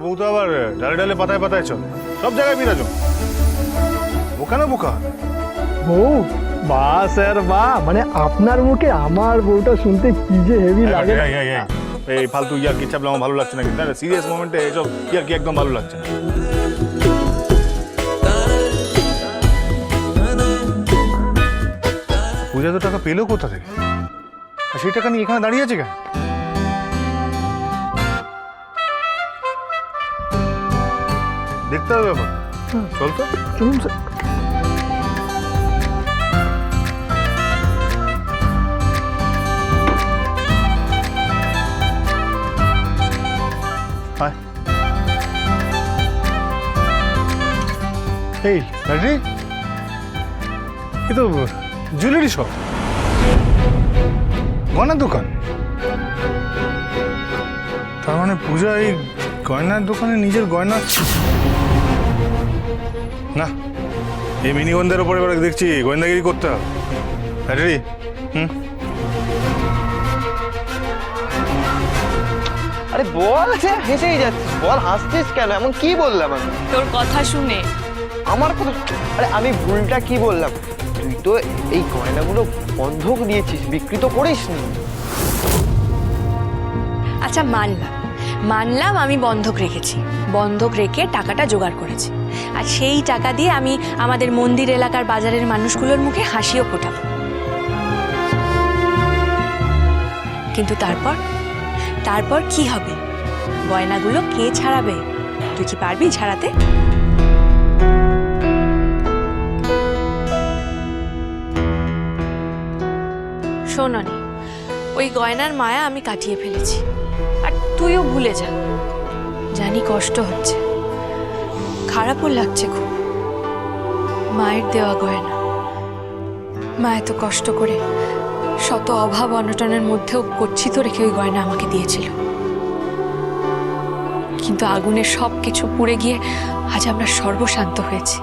বউ তো আবার ডালে ডালে পাতায় পাতায় চল, সব জায়গায় বিরাজ। বোকা না বোকা? বউ বা স্যার বা, মানে আপনার মুখে আমার বউটা শুনতে কি যে হেভি লাগে। এই ফালতু ইয়ার কি চাপলে আমার ভালো লাগছে না, কিন্তু সিরিয়াস মোমেন্টে এসব ইয়ার কি একদম ভালো লাগছে না। পূজা তো টাকা পেলো কোথা থেকে, আর সেই টাকা নিয়ে এখানে দাঁড়িয়ে আছে কেন? দেখতে হবে ব্যাপার। চল তো, চলুন স্যার। হায় এই ব্যাটারি, এ তো জুয়েলারি শপ, গয়নার দোকান। তার মানে পূজা এই গয়নার দোকানে নিজের গয়না। না, এই মিনিগন্ধের ওপরে এবার দেখছি গোয়েন্দাগিরি করতে হবে। ব্যাটারি, আরে বল, হেসেই যাচ্ছিস, বল হাসছিস কেন? এমন কি বললাম আমি? তোর কথা শুনে আমার কথা? আরে আমি ভুলটা কি বললাম? তুই তো এই গয়নাগুলো বন্ধক দিয়েছিস, বিক্রি তো করিসনি। আচ্ছা মানলাম আমি বন্ধক রেখেছি, বন্ধক রেখে টাকাটা জোগাড় করেছি, আর সেই টাকা দিয়ে আমি আমাদের মন্দির এলাকার বাজারের মানুষগুলোর মুখে হাসিও ফোটাবো। কিন্তু তারপর কি হবে? গয়নাগুলো কে ছাড়াবে? তুই কি পারবি ছাড়াতে? শোনানি, ওই গয়নার মায়া আমি কাটিয়ে ফেলেছি, আর তুইও ভুলে যা। জানি কষ্ট হচ্ছে, খারাপও লাগছে খুব। মায়ের দেওয়া গয়না, মা এত কষ্ট করে শত অভাব অনটনের মধ্যেও গচ্ছিত রেখে ওই গয়না আমাকে দিয়েছিল, কিন্তু আগুনে সব কিছু পুড়ে গিয়ে আজ আমরা সর্বশান্ত হয়েছি।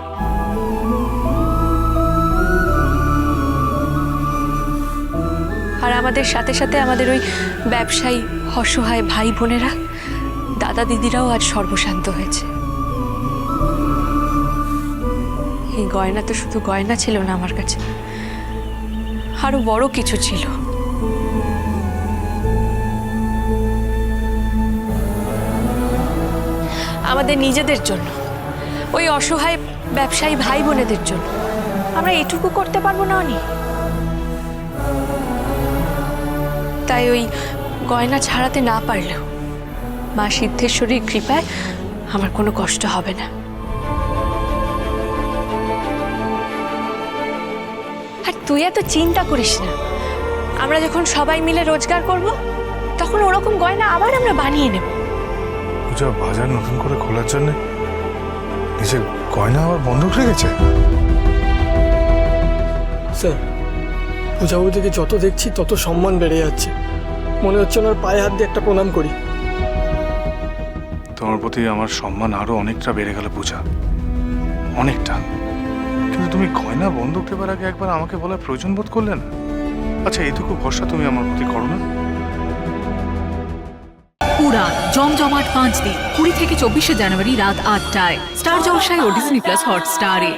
আর আমাদের সাথে সাথে আমাদের ওই ব্যবসায়ী অসহায় ভাই বোনেরা, দাদা দিদিরাও আজ সর্বশান্ত হয়েছে। এই গয়না তো শুধু গয়না ছিল না আমার কাছে, আরো বড় কিছু ছিল। আমাদের নিজেদের জন্য, ওই অসহায় ব্যবসায়ী ভাই বোনেদের জন্য আমরা এটুকু করতে পারবো না অনি? তাই ওই গয়না ছাড়াতে না পারলেও মা সিদ্ধেশ্বরীর কৃপায় আমার কোনো কষ্ট হবে না। আর তুই এত চিন্তা করিস না, আমরা যখন সবাই মিলে রোজগার করব তখন ওরকম গয়না আবার আমরা বানিয়ে নেব। পূজা বাজার নতুন করে খোলার জন্য নিজের গয়না আবার বন্ধক রেখেছে। স্যার, পূজা বৌদিকে যত দেখছি তত সম্মান বেড়ে যাচ্ছে, মনে হচ্ছে ওনার পায়ে হাত দিয়ে একটা প্রণাম করি। তোমার প্রতি আমার সম্মান আরো অনেকটা বেড়ে গেল পূজা, অনেকটা। কিন্তু তুমি গয়না বন্ধক দেবার আগে একবার আমাকে বলার প্রয়োজন বোধ করলে না? আচ্ছা, এইটুকু ভরসা তুমি আমার প্রতি করো না? উড়ান জমজমাট 5 দিন 20 থেকে 24শে জানুয়ারি রাত 8টায় স্টার জলসায় ও ডিজনি প্লাস হটস্টারে।